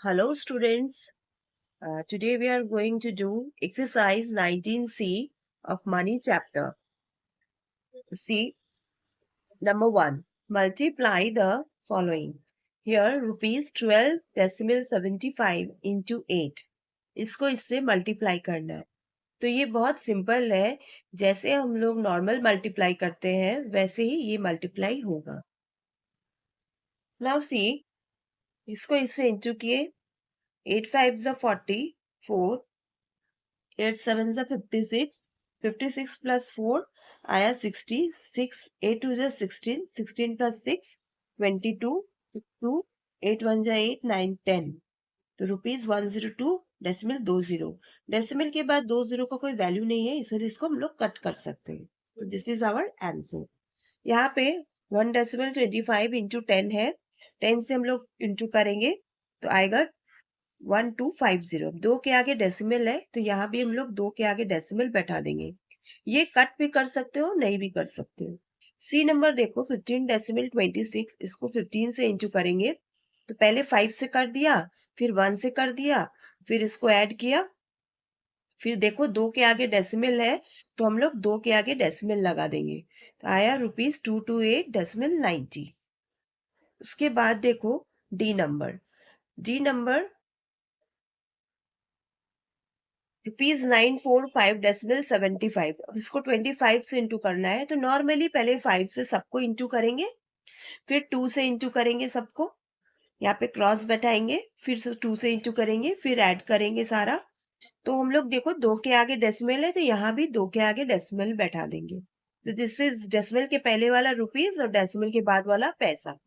Hello students, today we are going to do exercise 19C of money chapter. See, number 1, multiply the following. Here rupees 12 decimal 75 into 8. इसको इससे multiply करना है. तो ये बहुत simple है, जैसे हम लोग नॉर्मल मल्टीप्लाई करते हैं वैसे ही ये मल्टीप्लाई होगा. Now see, इसको इससे इंटू किए. 8 5 40, 4, 8 7 56, 56 plus 4 आया 60, 6 8 2 16, 16 plus 6 22, 2 8 1 8 9 10. तो रुपीज 102 डेसिमल 20. डेसिमल के बाद 20 का कोई वैल्यू नहीं है, इसलिए इसको हम लोग कट कर सकते हैं. तो दिस इज आवर आंसर. यहाँ पे 1 डेसिमल 25 इंटू 10 है. 10 से हम लोग इंटू करेंगे तो आएगा 1250. 2 के आगे डेसिमल है तो यहाँ भी हम लोग 2 के आगे डेसिमल बैठा देंगे. ये कट भी कर सकते हो, नहीं भी कर सकते हो. सी नंबर देखो 15 डेसिमल 26. इसको 15 से इंटू करेंगे तो पहले 5 से कर दिया, फिर 1 से कर दिया, फिर इसको ऐड किया. फिर देखो 2 के आगे डेसिमल है तो हम लोग 2 के आगे डेसिमल लगा देंगे. तो आया रुपीज 228 डेसिमल 90. उसके बाद देखो D number. D number rupees 945 decimal 75. अब इसको 25 से इंटू करना है तो नॉर्मली पहले 5 से सबको इंटू करेंगे, फिर 2 से इंटू करेंगे सबको, यहाँ पे क्रॉस बैठाएंगे, फिर 2 से इंटू करेंगे, फिर ऐड करेंगे सारा. तो हम लोग देखो 2 के आगे डेसिमल है तो यहाँ भी 2 के आगे डेसिमल बैठा देंगे. तो दिस इज डेसिमल के पहले वाला रुपीज और डेसिमल के बाद वाला पैसा.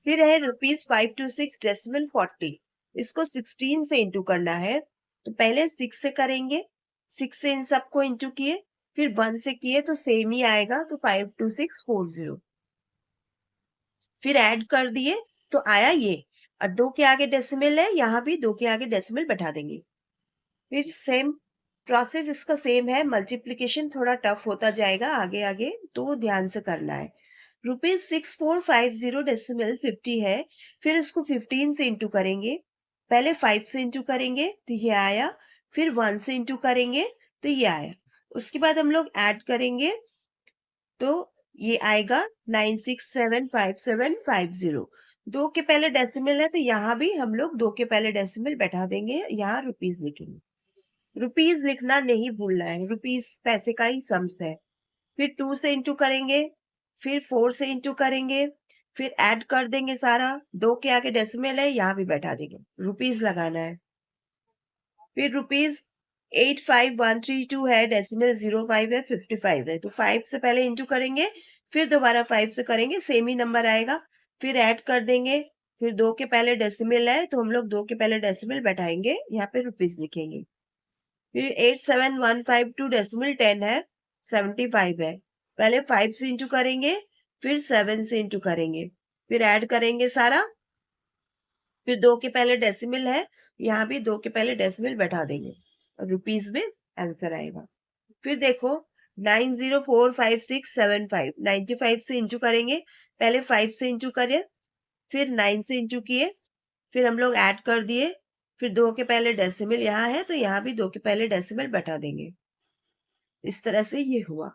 फिर है रुपीज 526 डेसिमल 40. इसको 16 से इंटू करना है तो पहले 6 से करेंगे, 6 से इन सबको इंटू किए, फिर 1 से किए तो सेम ही आएगा. तो 52640. फिर ऐड कर दिए तो आया ये. और 2 के आगे डेसिमल है, यहाँ भी 2 के आगे डेसिमल बैठा देंगे. फिर सेम प्रोसेस इसका सेम है. मल्टीप्लीकेशन थोड़ा टफ होता जाएगा आगे आगे, तो ध्यान से करना है. रुपीज 6450 डेसिमल 50 है. फिर इसको 15 से इंटू करेंगे, पहले 5 से इंटू करेंगे तो ये आया, फिर 1 से इंटू करेंगे तो ये आया. उसके बाद हम लोग ऐड करेंगे तो ये आएगा 967550. 2 के पहले डेसिमल है तो यहाँ भी हम लोग 2 के पहले डेसिमल बैठा देंगे, यहाँ रुपीज लिखेंगे. रुपीज लिखना नहीं भूलना है, रुपीज पैसे का ही सम्स है. फिर 2 से इंटू करेंगे, फिर 4 से इंटू करेंगे, फिर ऐड कर देंगे सारा. 2 के आगे डेसिमल है, यहाँ भी बैठा देंगे, रुपीज लगाना है. फिर रुपीज 85132 है, डेसिमल 05 है, 55 है. तो 5 से पहले इंटू करेंगे, फिर दोबारा 5 से करेंगे, सेम ही नंबर आएगा. फिर ऐड कर देंगे, फिर 2 के पहले डेसिमल है तो हम लोग 2 के पहले डेसिमल बैठाएंगे, यहाँ पे रुपीज लिखेंगे. फिर 87152 डेसिमल 10 है, 75 है. पहले 5 से इंटू करेंगे, फिर 7 से इंटू करेंगे, फिर ऐड करेंगे सारा. फिर 2 के पहले डेसिमल है, यहाँ भी 2 के पहले डेसिमल बैठा देंगे, रुपीज में आंसर आएगा. फिर देखो 904565 95 से इंटू करेंगे, पहले 5 से इंटू करें, फिर 9 से इंटू किए, फिर हम लोग ऐड कर दिए, फिर 2 के पहले डेसिमल यहाँ है तो यहाँ भी 2 के पहले डेसिमल बैठा देंगे. इस तरह से ये हुआ.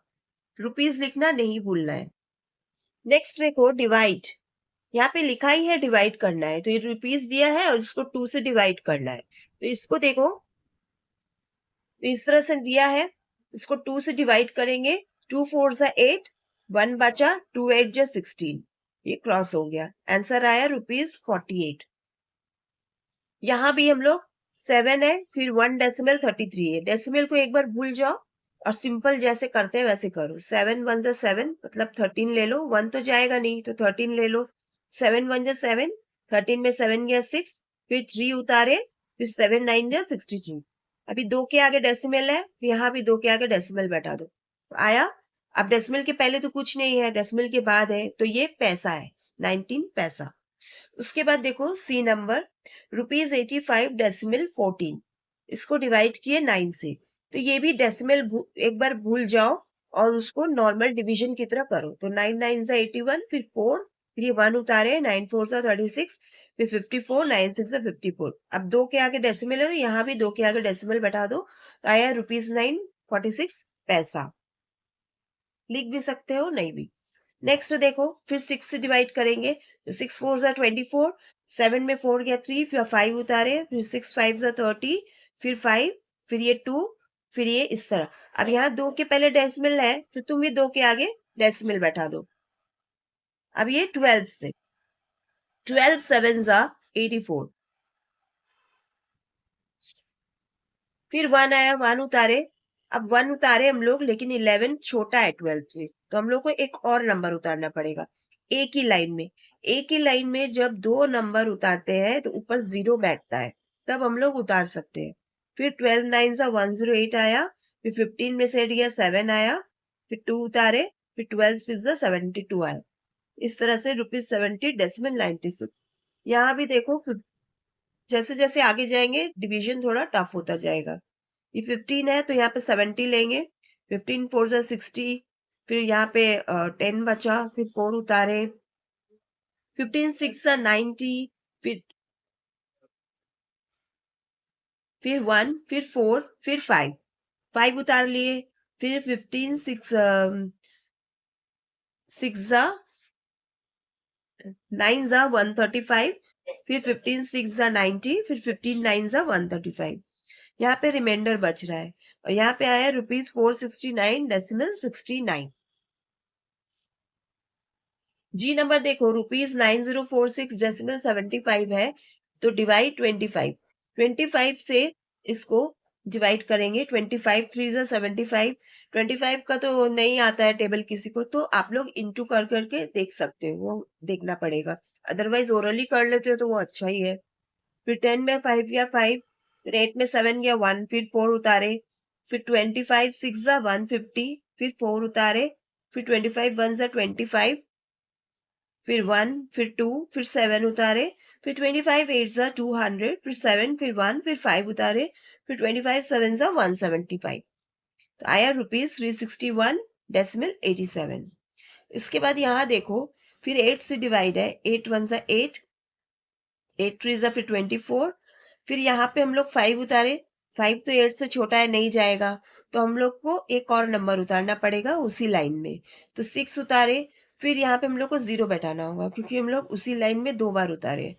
रुपीज लिखना नहीं भूलना है. नेक्स्ट देखो डिवाइड. यहाँ पे लिखा ही है डिवाइड करना है, तो ये रुपीज दिया है और इसको 2 से डिवाइड करना है. तो इसको देखो, तो इस तरह से दिया है, इसको 2 से डिवाइड करेंगे. 2 4 8, 1 बचा, 2 8 16. ये क्रॉस हो गया, आंसर आया रुपीज 48. यहाँ भी हम लोग 7 है, फिर 1 डेसिमल 33 है. डेसिमल को एक बार भूल जाओ और सिंपल जैसे करते हैं वैसे करो. 7 1 7 मतलब 13 ले लो, 1 तो जाएगा नहीं तो 13 ले लो. 7 1 7, 13 में 7 गया 6, फिर 3 उतारे, फिर 7 9 63. अभी 2 के आगे डेसिमल है, यहाँ भी 2 के आगे डेसिमल बैठा दो, आया. अब डेसिमल के पहले तो कुछ नहीं है, डेसिमल के बाद है, तो ये पैसा है, 19 पैसा. उसके बाद देखो सी नंबर रुपीज 85 डेसिमल 14. इसको डिवाइड किए 9 से, तो ये भी डेसिमल एक बार भूल जाओ और उसको नॉर्मल डिवीजन की तरह करो. तो 9 9 81, फिर 4, फिर ये 1 उतारे, 9 4 36, फिर 54, 9 6 54। अब 2 के आगे डेसिमल है तो यहाँ भी 2 के आगे डेसिमल बैठा दो, तो आया ₹9.46। लिख भी सकते हो, नहीं भी। नेक्स्ट देखो, फिर 6 से डिवाइड करेंगे, तो 6 4 जा 24, 7 में 4 गया 3, फिर 5 उतारे, फिर 6 5 जा 30, फिर 5, फिर ये 2, फिर ये इस तरह। अब यहाँ 2 के पहले डेसिमल है तो तुम ये 2 के आगे डेसिमल बैठा दो। अब ये 12 से, 12 7 जा 84, फिर 1 आया, 1 उतारे। अब 1 उतारे हम लोग, लेकिन 11 छोटा है 12 से, तो हम लोग को एक और नंबर उतारना पड़ेगा एक ही लाइन में। एक ही लाइन में जब 2 नंबर उतारते हैं तो ऊपर 0 बैठता है, तब हम लोग उतार सकते हैं। फिर 12 9 जा 108 आया, फिर 15 में से हट गया 7 आया, फिर 2 उतारे, फिर 12 6 जा 72 आया। इस तरह से ₹70.96। यहाँ भी देखो, जैसे जैसे आगे जाएंगे डिवीजन थोड़ा टफ होता जाएगा। ये 15 है तो यहाँ पे 70 लेंगे, 15 4 जा 60, फिर यहाँ पे 10 बचा, फिर 4 उतारे, 15 6 जा 90, फिर 1, फिर 4, फिर 5, 5 उतार लिए, फिर 15 6 6 जा 9 जा 135, फिर 15 6 जा 90, फिर 15 9 जा 135। यहाँ पे रिमाइंडर बच रहा है, और यहाँ पे आया ₹469.69। जी नंबर देखो, ₹9046.75 है, तो डिवाइड 25, 25 से इसको डिवाइड करेंगे। 25 3 जा 75, 25 का तो नहीं आता है टेबल किसी को, तो आप लोग इंटू कर करके देख सकते हो, वो देखना पड़ेगा। अदरवाइज ओरली कर लेते हो तो वो अच्छा ही है। फिर 10 में 5 गया 5, फिर 8 में 7 गया 1, फिर 4 उतारे, फिर 25 6 जा 150, फिर 4 उतारे, फिर 25 1 जा 25, फिर 1, फिर 2, फिर 7 उतारे, फिर 25 8 जा 200, फिर 7, फिर 1, फिर 5 उतारे, फिर 25 7 जा 175। तो आया ₹361.87। इसके बाद यहाँ देखो, फिर 8 से डिवाइड है, 8 1 जा 8, 8 3 जा फिर 24, फिर यहाँ पे हम लोग 5 उतारे, 5 तो 8 से छोटा है, नहीं जाएगा, तो हम लोग को एक और नंबर उतारना पड़ेगा उसी लाइन में। तो 6 उतारे, फिर यहाँ पे हम लोग को 0 बैठाना होगा, क्योंकि हम लोग उसी लाइन में 2 बार उतारे,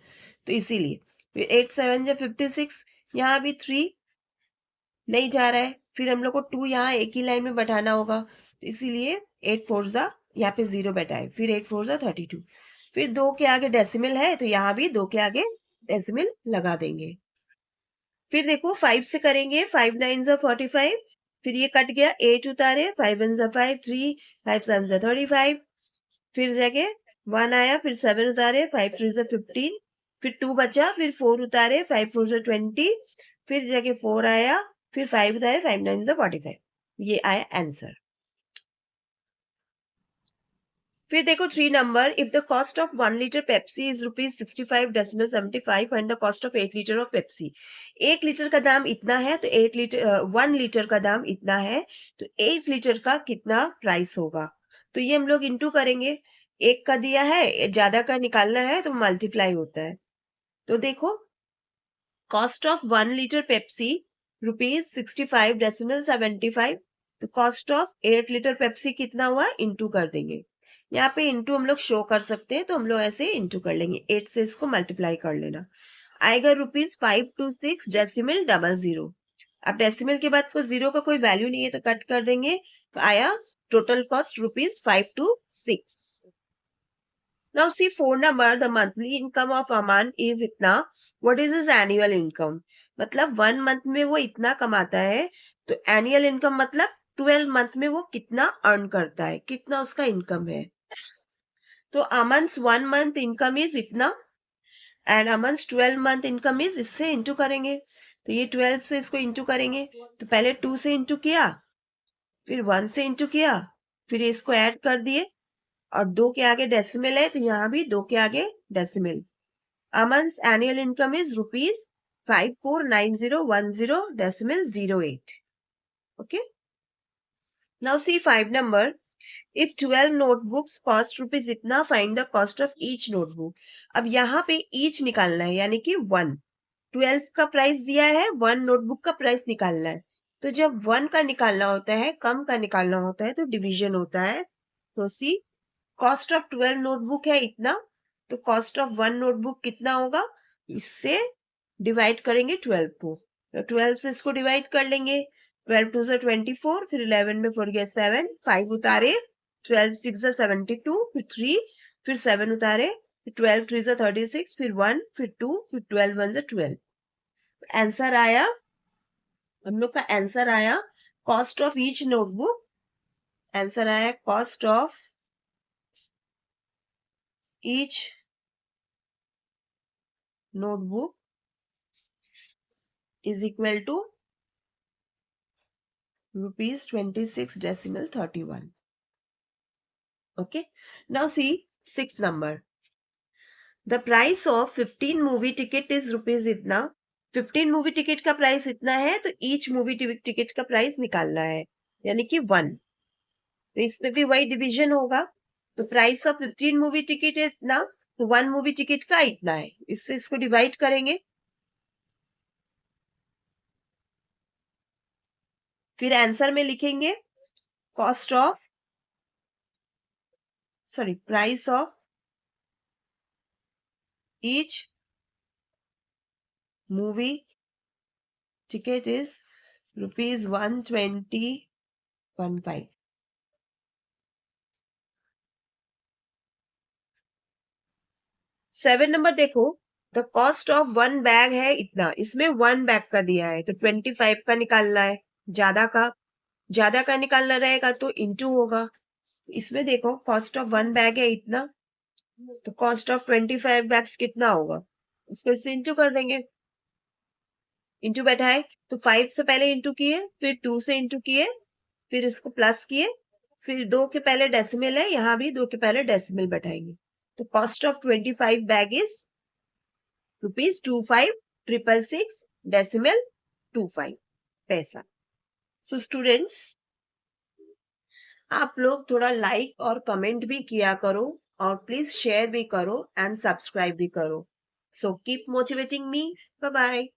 तो इसीलिए। फिर 8 7 जा 56, यहाँ भी 3 नहीं जा रहा है, फिर हम लोग को 2 यहाँ एक ही लाइन में बैठाना होगा, तो इसीलिए 8 4 जा यहाँ पे 0 बैठाए, फिर 8 4 जा 32, फिर 2 के आगे डेसिमल है तो यहाँ भी 2 के आगे डेसिमल लगा देंगे। फिर देखो 5 से करेंगे, 5 9 जा 45, फिर ये कट गया, 8 उतारे, 5 1 जा 5 3, 5 7 जा 35, फिर जगह 1 आया, फिर 7 उतारे, 5 3 जा 15, फिर 2 बचा, फिर 4 उतारे, 5 4 जा 20, फिर जगह 4 आया, फिर 5 उतारे, 5 9 जा 45। ये आया आंसर। फिर देखो 3 number, if the cost of 1 litre Pepsi is ₹65.75 and the cost of 8 litre of Pepsi. 1 litre का दाम इतना है तो 1 लीटर का दाम इतना है, तो 8 लीटर का कितना प्राइस होगा। तो ये हम लोग इंटू करेंगे, एक का दिया है, ज्यादा का निकालना है तो मल्टीप्लाई होता है। तो देखो, कॉस्ट ऑफ 1 लीटर पेप्सी ₹65.75, तो कॉस्ट ऑफ 8 लीटर पेप्सी कितना हुआ, इंटू कर देंगे। यहाँ पे इंटू हम लोग शो कर सकते हैं, तो हम लोग ऐसे इंटू कर लेंगे, 8 से इसको मल्टीप्लाई कर लेना। आएगा ₹526.00। अब डेसिमल के बाद को 0 का कोई वैल्यू नहीं है तो कट कर देंगे, तो आया total cost ₹526। Now see 4 number, the monthly income of Aman is इतना, what is his annual income. मतलब 1 मंथ में वो इतना कमाता है, तो एनुअल इनकम मतलब 12 मंथ में वो कितना अर्न करता है, कितना उसका इनकम है। तो अमन्स 1 मंथ इनकम इज इतना, एंड अमन्स 12 मंथ इनकम इज, इससे इंटू करेंगे, तो ये 12 से इसको इंटू करेंगे, तो पहले 2 से इंटू किया, फिर 1 से इंटू किया, फिर इसको ऐड कर दिए, और 2 के आगे डेसिमल है तो यहाँ भी 2 के आगे decimal. Aman's annual income is ₹549010.08. Okay. Now see 5 number. If 12 notebooks cost rupees इतना, find the cost of each notebook. अब यहाँ पे ईच निकालना है, यानी कि 1। 12 का प्राइस दिया है, 1 नोटबुक का प्राइस निकालना है। तो जब 1 का निकालना होता है, कम का निकालना होता है, तो डिवीजन होता है। तो सी, कॉस्ट ऑफ 12 नोटबुक है इतना, तो कॉस्ट ऑफ 1 नोटबुक कितना होगा, इससे डिवाइड करेंगे 12 को। तो 12 से इसको डिवाइड कर लेंगे। 12 टू से 24, फिर 11 में 4 गया 7, 5 उतारे, 12 6 से 72, फिर 3, फिर 7 उतारे, फिर 12 3 से 36, फिर 1, फिर 2, फिर 12 1 से 12। आंसर आया, हम लोग का आंसर आया cost of each notebook. Answer आया cost of each notebook is equal to rupees 26.31. Okay. Now see 6 number. The price of 15 movie ticket is rupees इतना। 15 मूवी टिकट का प्राइस इतना है, तो ईच मूवी टिकट का price निकालना है, यानी कि 1। तो इसमें भी वही डिवीजन होगा। तो प्राइस ऑफ 15 मूवी टिकट है इतना, तो 1 मूवी टिकट का इतना है, इससे इसको डिवाइड करेंगे। फिर आंसर में लिखेंगे cost of, sorry, price of each movie ticket is rupees 120.15। 7 number देखो, द कॉस्ट ऑफ 1 बैग है इतना, इसमें 1 बैग का दिया है, तो 25 का निकालना है। ज्यादा का निकालना रहेगा तो इंटू होगा। इसमें देखो कॉस्ट ऑफ 1 बैग है इतना, तो कॉस्ट ऑफ 25 बैग्स कितना होगा, इसको इससे इंटू कर देंगे। इंटू बैठाए तो 5 से पहले इंटू किए, फिर 2 से इंटू किए, फिर इसको प्लस किए, फिर 2 के पहले डेसिमल है, यहां भी 2 के पहले डेसिमल बैठाएंगे। तो cost of 25 bag is rupees 25,666 decimal 25 पैसा। सो स्टूडेंट्स, आप लोग थोड़ा लाइक और कमेंट भी किया करो, और प्लीज शेयर भी करो एंड सब्सक्राइब भी करो। So keep motivating me. Bye bye.